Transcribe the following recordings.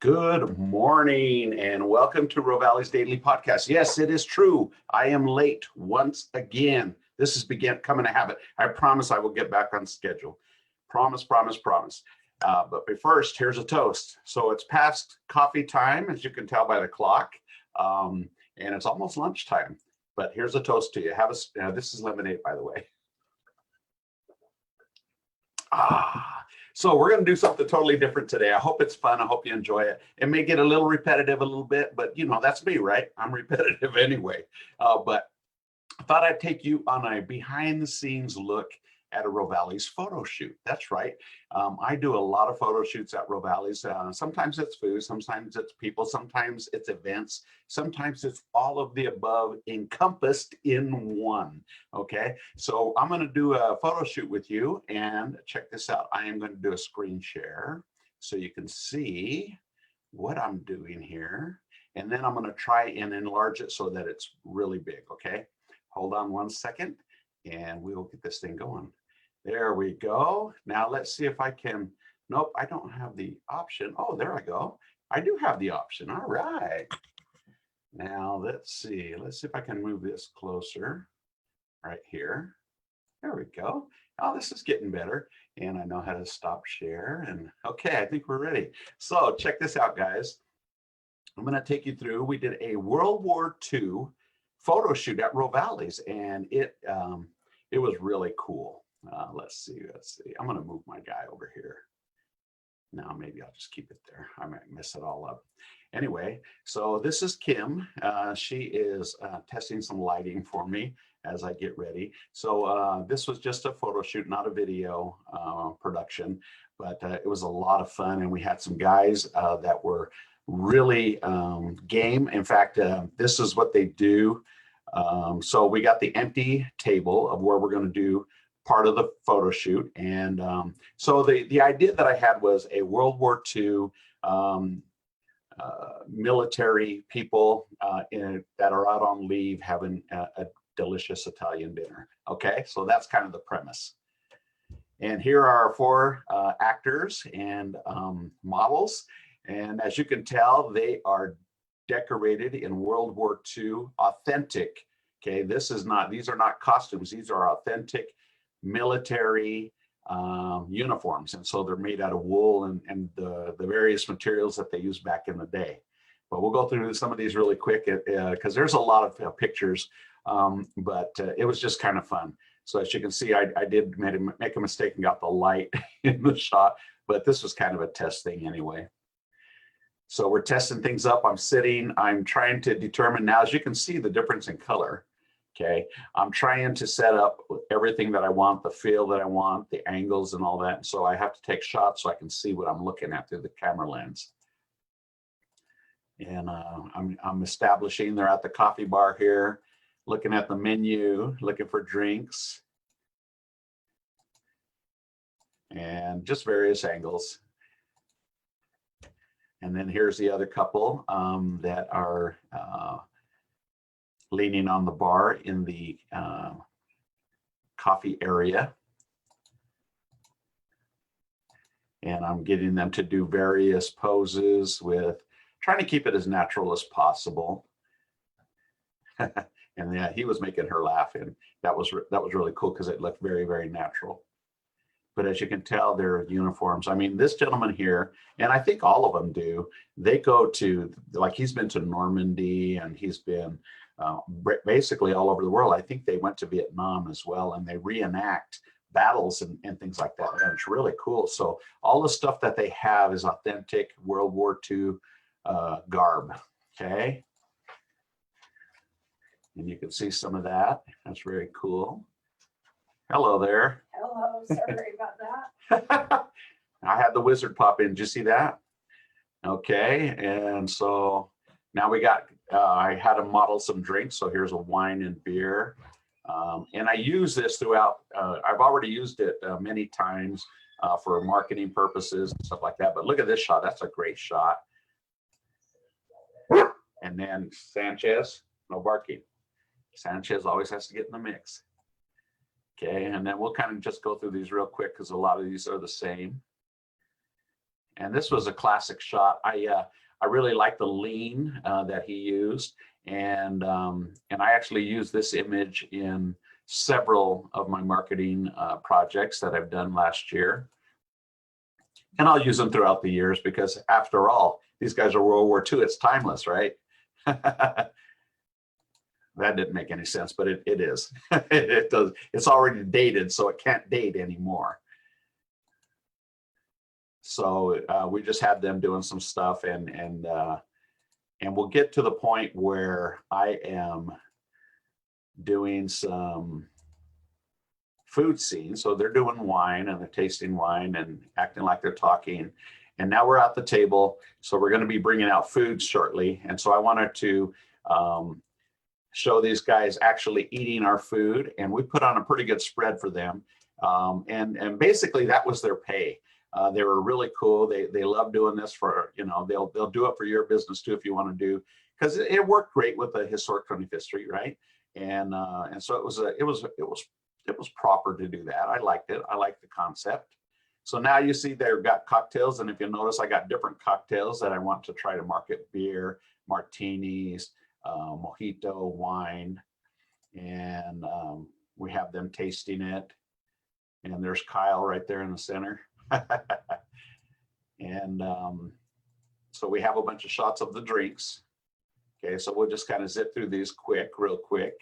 Good morning and welcome to Rovali's Daily Podcast. Yes, it is true. I am late once again. This is becoming a habit. I promise I will get back on schedule. Promise, promise, promise. But first, here's a toast. So it's past coffee time, as you can tell by the clock, and it's almost lunchtime. But here's a toast to you. This is lemonade, by the way. So we're going to do something totally different today. I hope it's fun. I hope you enjoy it. It may get a little repetitive a little bit, but you know, that's me, right? I'm repetitive anyway. But I thought I'd take you on a behind the scenes look at a Rovali's photo shoot. That's right. I do a lot of photo shoots at Rovali's. Sometimes it's food, sometimes it's people, sometimes it's events, sometimes it's all of the above encompassed in one. Okay, so I'm going to do a photo shoot with you, and check this out. I am going to do a screen share so you can see what I'm doing here, and then I'm going to try and enlarge it so that it's really big. Okay, hold on one second and we will get this thing going. There we go. Now let's see if I can, nope, I don't have the option. Oh, there I go. I do have the option. All right. Now let's see if I can move this closer right here. There we go. Oh, this is getting better. And I know how to stop share. And okay, I think we're ready. So check this out, guys. I'm going to take you through. We did a World War II photo shoot at Rovali's, and it was really cool. Let's see. I'm going to move my guy over here. Now maybe I'll just keep it there. I might mess it all up. Anyway, so this is Kim. She is testing some lighting for me as I get ready. So this was just a photo shoot, not a video production, but it was a lot of fun, and we had some guys that were really game. In fact, this is what they do. So we got the empty table of where we're going to do part of the photo shoot. And so the idea that I had was a World War II military people that are out on leave having a delicious Italian dinner. Okay, so that's kind of the premise. And here are our four actors and models. And as you can tell, they are decorated in World War II authentic. Okay, these are not costumes. These are authentic military uniforms. And so they're made out of wool and the various materials that they used back in the day. But we'll go through some of these really quick because there's a lot of pictures, but it was just kind of fun. So as you can see, I did make a mistake and got the light in the shot, but this was kind of a test thing anyway. So we're testing things up. I'm trying to determine now, as you can see, the difference in color. Okay, I'm trying to set up everything that I want, the feel that I want, the angles and all that. And so I have to take shots so I can see what I'm looking at through the camera lens. And I'm establishing, they're at the coffee bar here, looking at the menu, looking for drinks, and just various angles. And then here's the other couple that are leaning on the bar in the coffee area. And I'm getting them to do various poses with trying to keep it as natural as possible. And yeah, he was making her laugh, and that was really cool because it looked very, very natural. But as you can tell, their uniforms. I mean, this gentleman here, and I think all of them do, they go to, like, he's been to Normandy, and he's been basically all over the world. I think they went to Vietnam as well, and they reenact battles and things like that. And it's really cool. So all the stuff that they have is authentic World War II garb. Okay. And you can see some of that. That's very cool. Hello there. Hello, sorry about that. I had the wizard pop in. Did you see that? Okay, and so now we got, I had to model some drinks. So here's a wine and beer. And I use this throughout, I've already used it many times for marketing purposes and stuff like that. But look at this shot. That's a great shot. And then Sanchez, no barking. Sanchez always has to get in the mix. Okay, and then we'll kind of just go through these real quick because a lot of these are the same. And this was a classic shot. I really like the lean that he used, and I actually used this image in several of my marketing projects that I've done last year. And I'll use them throughout the years because after all, these guys are World War II. It's timeless, right? That didn't make any sense, but it is. It does. It's already dated, so it can't date anymore. So we just had them doing some stuff, and we'll get to the point where I am doing some food scenes. So they're doing wine and they're tasting wine and acting like they're talking. And now we're at the table. So we're going to be bringing out food shortly. And so I wanted to show these guys actually eating our food. And we put on a pretty good spread for them. And basically that was their pay. They were really cool. They love doing this for, you know, they'll do it for your business too if you want to do, because it worked great with the historic 25th Street, right? And so it was proper to do that. I liked it. I liked the concept. So now you see they've got cocktails, and if you notice, I got different cocktails that I want to try to market: beer, martinis, mojito, wine, and we have them tasting it. And there's Kyle right there in the center. And so we have a bunch of shots of the drinks. Okay, so we'll just kind of zip through these real quick.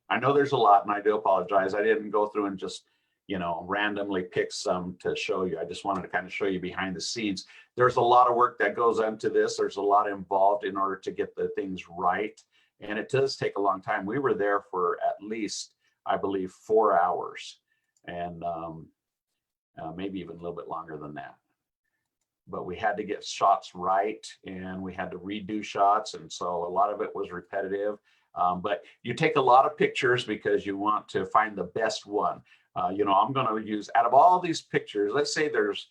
I know there's a lot, and I do apologize. I didn't go through and just, you know, randomly pick some to show you. I just wanted to kind of show you behind the scenes. There's a lot of work that goes into this. There's a lot involved in order to get the things right. And it does take a long time. We were there for at least, I believe, 4 hours, and maybe even a little bit longer than that. But we had to get shots right, and we had to redo shots. And so a lot of it was repetitive. But you take a lot of pictures because you want to find the best one. You know, I'm going to use, out of all these pictures, let's say there's,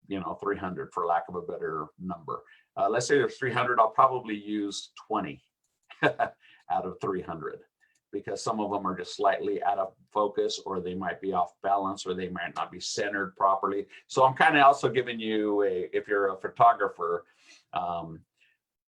you know, 300 for lack of a better number. Let's say there's 300, I'll probably use 20 out of 300, because some of them are just slightly out of focus, or they might be off balance, or they might not be centered properly. So I'm kind of also giving you if you're a photographer,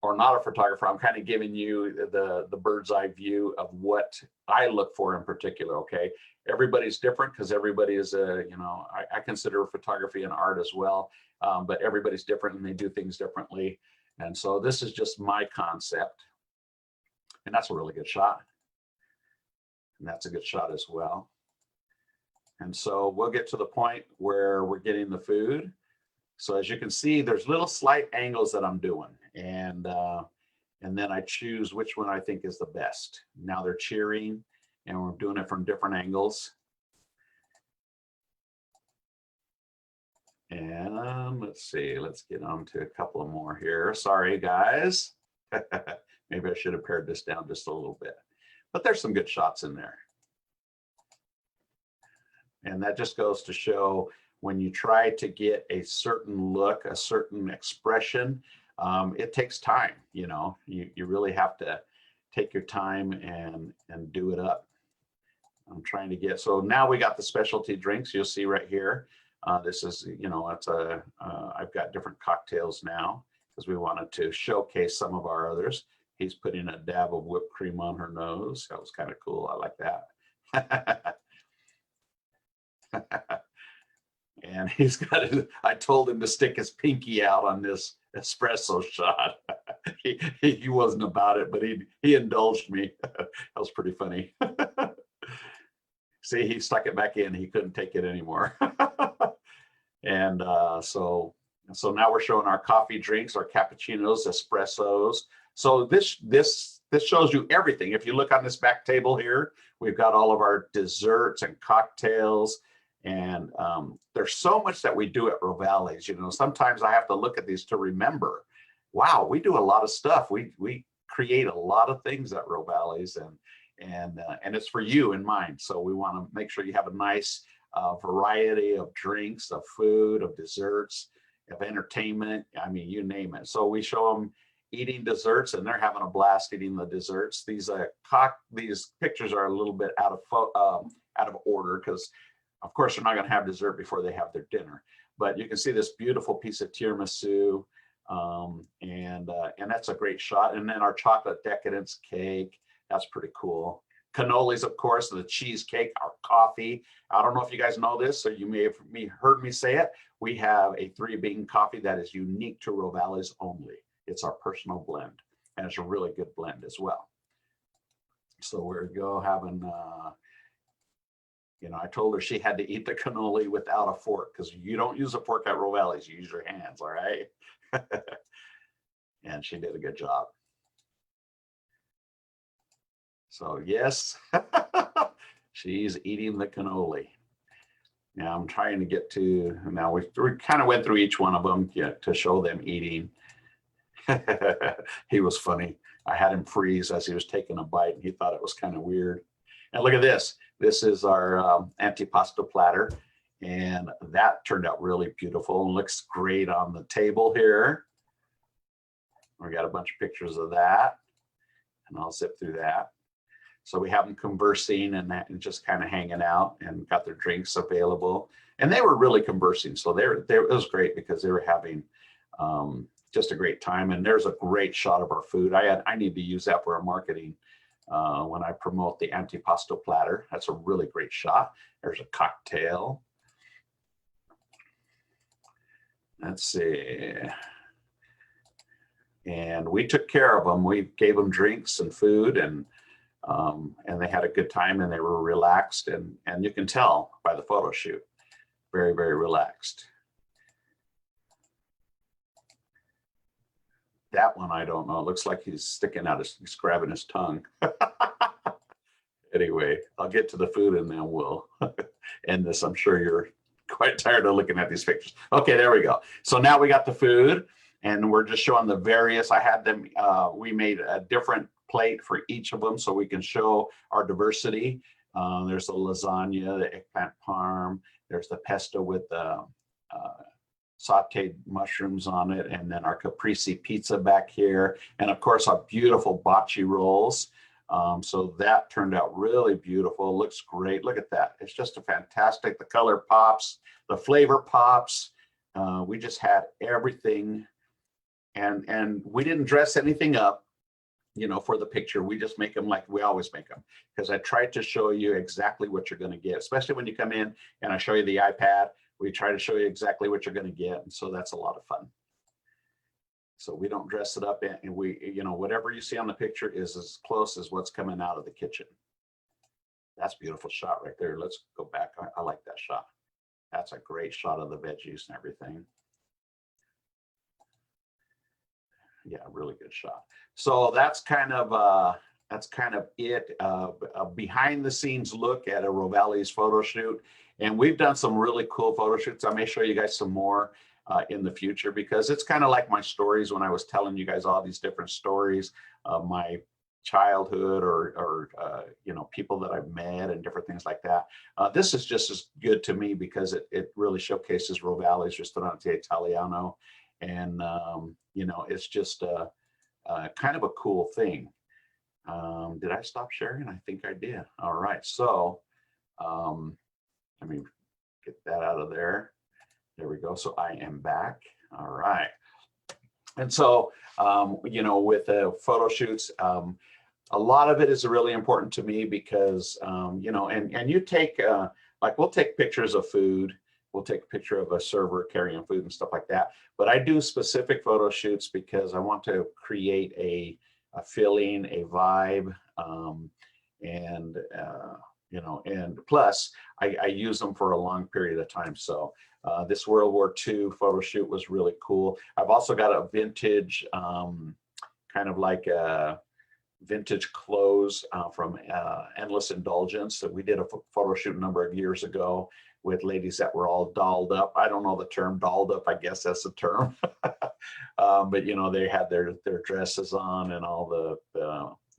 or not a photographer, I'm kind of giving you the bird's eye view of what I look for in particular. Okay, everybody's different, because everybody is you know, I consider photography an art as well, but everybody's different and they do things differently. And so this is just my concept, and that's a really good shot, and that's a good shot as well. And so we'll get to the point where we're getting the food. So as you can see, there's little slight angles that I'm doing, and then I choose which one I think is the best. Now they're cheering, and we're doing it from different angles. And let's see, let's get on to a couple of more here. Sorry, guys. Maybe I should have pared this down just a little bit, but there's some good shots in there. And that just goes to show, when you try to get a certain look, a certain expression, it takes time. You know, you really have to take your time and do it up. I'm trying to get, so now we got the specialty drinks. You'll see right here. This is, you know, it's I've got different cocktails now, because we wanted to showcase some of our others. He's putting a dab of whipped cream on her nose. That was kind of cool. I like that. And he's got his, I told him to stick his pinky out on this espresso shot. He wasn't about it, but he indulged me. That was pretty funny. See, he stuck it back in. He couldn't take it anymore. And so now we're showing our coffee drinks, our cappuccinos, espressos. So this shows you everything. If you look on this back table here, we've got all of our desserts and cocktails. And there's so much that we do at Rovali's. You know, sometimes I have to look at these to remember, wow, we do a lot of stuff. We create a lot of things at Rovali's, and it's for you in mind. So we want to make sure you have a nice variety of drinks, of food, of desserts, of entertainment. I mean, you name it. So we show them eating desserts, and they're having a blast eating the desserts. These pictures are a little bit out of order, because of course they're not going to have dessert before they have their dinner. But you can see this beautiful piece of tiramisu. And that's a great shot. And then our chocolate decadence cake, that's pretty cool. Cannolis, of course, the cheesecake, our coffee. I don't know if you guys know this, or you may have heard me say it. We have a 3-bean coffee that is unique to Rovali's only. It's our personal blend, and it's a really good blend as well. So we go having, I told her she had to eat the cannoli without a fork, because you don't use a fork at Rovali's, you use your hands, all right? And she did a good job. So yes, she's eating the cannoli. Now I'm trying to get to, now we kind of went through each one of them to show them eating. He was funny. I had him freeze as he was taking a bite, and he thought it was kind of weird. And look at this. This is our antipasto platter, and that turned out really beautiful and looks great on the table here. We got a bunch of pictures of that, and I'll zip through that. So we have them conversing and just kind of hanging out, and got their drinks available. And they were really conversing. So it was great, because they were having just a great time. And there's a great shot of our food. I need to use that for our marketing when I promote the antipasto platter. That's a really great shot. There's a cocktail. Let's see. And we took care of them. We gave them drinks and food, and they had a good time, and they were relaxed, and you can tell by the photo shoot, very, very relaxed. That one, I don't know. It looks like he's sticking out, he's grabbing his tongue. Anyway, I'll get to the food, and then we'll end this. I'm sure you're quite tired of looking at these pictures. Okay, there we go. So now we got the food, and we're just showing the various, I had them, we made a different plate for each of them so we can show our diversity. There's the lasagna, the eggplant parm, there's the pesto with the sauteed mushrooms on it, and then our caprese pizza back here, and of course our beautiful bocce rolls. So that turned out really beautiful. Looks great. Look at that. It's just a fantastic. The color pops, the flavor pops. We just had everything, and we didn't dress anything up, for the picture. We just make them like we always make them, because I tried to show you exactly what you're going to get, especially when you come in and I show you the iPad. We try to show you exactly what you're going to get, and so that's a lot of fun. So we don't dress it up, and we, whatever you see on the picture is as close as what's coming out of the kitchen. That's a beautiful shot right there. Let's go back. I like that shot. That's a great shot of the veggies and everything. Yeah, really good shot. So that's kind of it. A behind the scenes look at a Rovali's photo shoot. And we've done some really cool photo shoots. I may show you guys some more in the future, because it's kind of like my stories when I was telling you guys all these different stories of my childhood, or people that I've met and different things like that. This is just as good to me, because it really showcases Rovali's Ristorante Italiano. And, it's just kind of a cool thing. Did I stop sharing? I think I did. All right. So let me get that out of there. There we go. So I am back. All right. And so, with the photo shoots, a lot of it is really important to me, because, and you take, we'll take pictures of food. We'll take a picture of a server carrying food and stuff like that. But I do specific photo shoots because I want to create a feeling, a vibe, and plus I use them for a long period of time. So this World War II photo shoot was really cool. I've also got a vintage, kind of like a vintage clothes from Endless Indulgence that we did a photo shoot a number of years ago with ladies that were all dolled up. I don't know the term dolled up. I guess that's the term. But they had their dresses on and all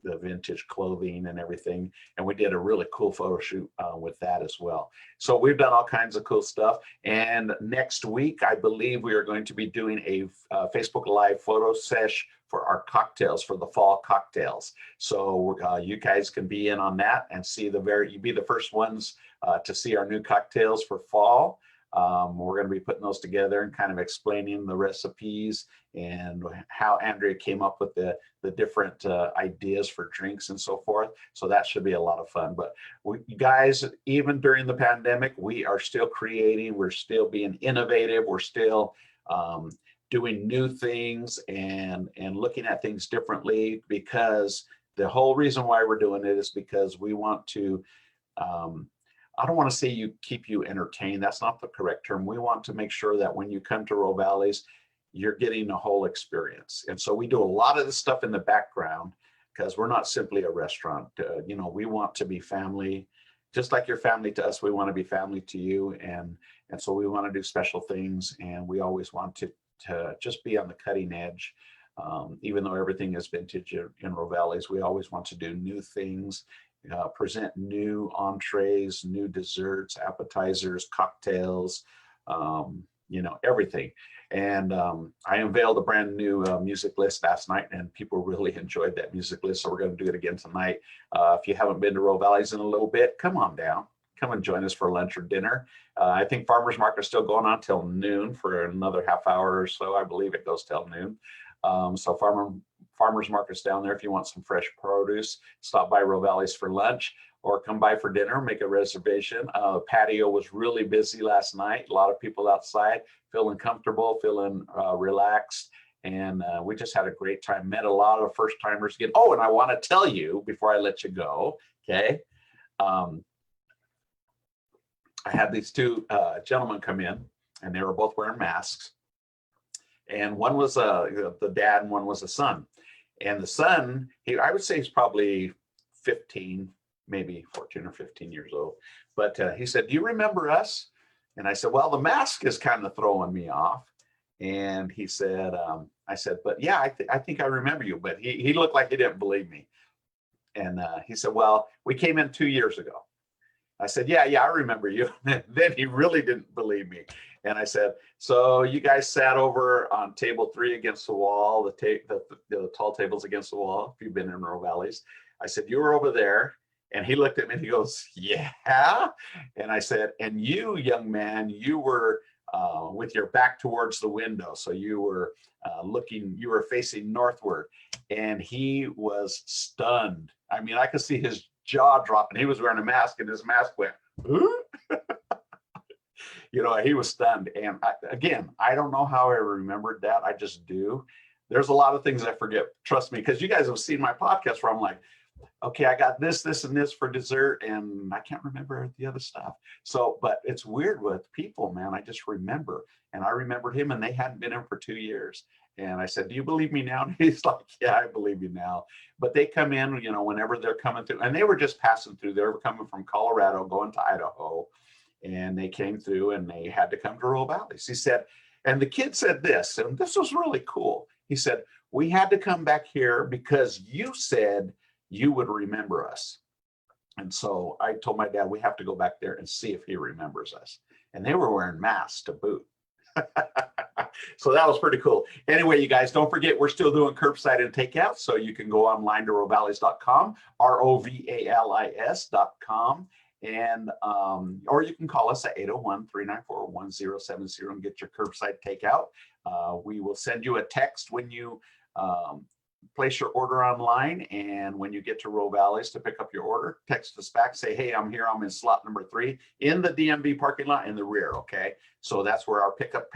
the vintage clothing and everything. And we did a really cool photo shoot with that as well. So we've done all kinds of cool stuff. And next week, I believe we are going to be doing a Facebook Live photo sesh for our cocktails, for the fall cocktails. So you guys can be in on that and see you'll be the first ones to see our new cocktails for fall. We're going to be putting those together and kind of explaining the recipes and how Andrea came up with the different ideas for drinks and so forth. So that should be a lot of fun. But you guys, even during the pandemic, we are still creating, we're still being innovative, we're still doing new things and looking at things differently, because the whole reason why we're doing it is because we want to, I don't want to say keep you entertained. That's not the correct term. We want to make sure that when you come to Rovali's, you're getting a whole experience. And so we do a lot of this stuff in the background because we're not simply a restaurant. You know, we want to be family, just like you're family to us. We want to be family to you. And so we want to do special things. And we always want to just be on the cutting edge. Even though everything is vintage in Rovali's, we always want to do new things, present new entrees, new desserts, appetizers, cocktails, you know, everything. And I unveiled a brand new music list last night, and people really enjoyed that music list. So we're going to do it again tonight. If you haven't been to Rovali's in a little bit, come on down. Come and join us for lunch or dinner. I think Farmers Market is still going on till noon for another half hour or so. I believe it goes till noon. So Farmers Market's down there if you want some fresh produce. Stop by Rovali's for lunch or come by for dinner, make a reservation. Patio was really busy last night. A lot of people outside feeling comfortable, feeling relaxed. And we just had a great time, met a lot of first timers again. Oh, and I want to tell you before I let you go, okay? I had these two gentlemen come in, and they were both wearing masks. And one was the dad, and one was the son. And the son, I would say he's probably 15, maybe 14 or 15 years old. But he said, "Do you remember us?" And I said, "Well, the mask is kind of throwing me off." And he said, I said, "But yeah, I think I remember you." But he looked like he didn't believe me. And he said, "Well, we came in 2 years ago." I said, yeah, I remember you. Then he really didn't believe me. And I said, "So you guys sat over on table 3 against the wall, the tall tables against the wall, if you've been in Rovali's." I said, "You were over there." And he looked at me and he goes, "Yeah." And I said, "And you, young man, you were with your back towards the window. So you were you were facing northward." And he was stunned. I mean, I could see his jaw dropping. He was wearing a mask and his mask went, you know, he was stunned. And again, I don't know how I remembered that. I just do. There's a lot of things I forget. Trust me, because you guys have seen my podcast where I'm like, okay, I got this, and this for dessert, and I can't remember the other stuff. So, but it's weird with people, man. I just remember. And I remembered him, and they hadn't been in for 2 years. And I said, "Do you believe me now?" And he's like, "Yeah, I believe you now." But they come in, you know, whenever they're coming through, and they were just passing through. They were coming from Colorado, going to Idaho, and they came through, and they had to come to Rovali's. He said, and the kid said this, and this was really cool. He said, "We had to come back here because you said you would remember us." And so I told my dad, we have to go back there and see if he remembers us. And they were wearing masks to boot. So that was pretty cool. Anyway, you guys, don't forget, we're still doing curbside and takeout. So you can go online to rovalis.com, ROVALIS.com. And or you can call us at 801-394-1070 and get your curbside takeout. We will send you a text when you place your order online, and when you get to Rovali's to pick up your order, text us back, say, "Hey, I'm here, I'm in slot number 3 in the DMV parking lot in the rear." Okay, so that's where our pickup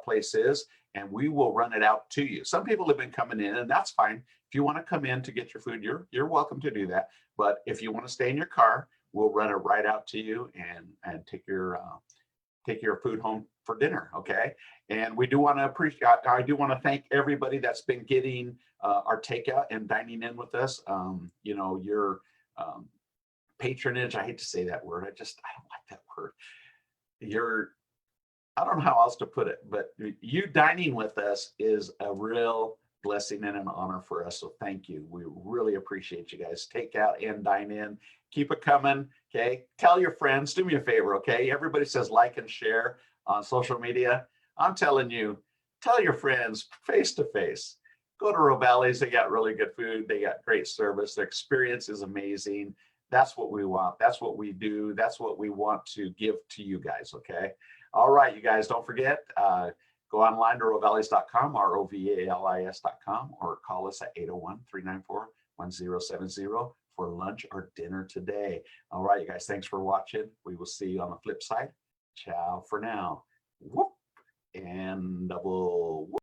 place is, and we will run it out to you. Some people have been coming in, and that's fine. If you want to come in to get your food, you're welcome to do that. But if you want to stay in your car, we'll run it right out to you and take your food home for dinner. Okay. And we do want to appreciate, I do want to thank everybody that's been getting our takeout and dining in with us. You know, your patronage, I hate to say that word. I don't like that word. I don't know how else to put it, but you dining with us is a real blessing and an honor for us. So thank you. We really appreciate you guys. Take out and dine in. Keep it coming. Okay. Tell your friends. Do me a favor. Okay. Everybody says like and share on social media. I'm telling you, tell your friends face to face. Go to Rovali's. They got really good food. They got great service. Their experience is amazing. That's what we want. That's what we do. That's what we want to give to you guys. Okay. All right, you guys, don't forget, go online to rovalis.com, rovalis.com, or call us at 801-394-1070 for lunch or dinner today. All right, you guys, thanks for watching. We will see you on the flip side. Ciao for now. Whoop, and double whoop.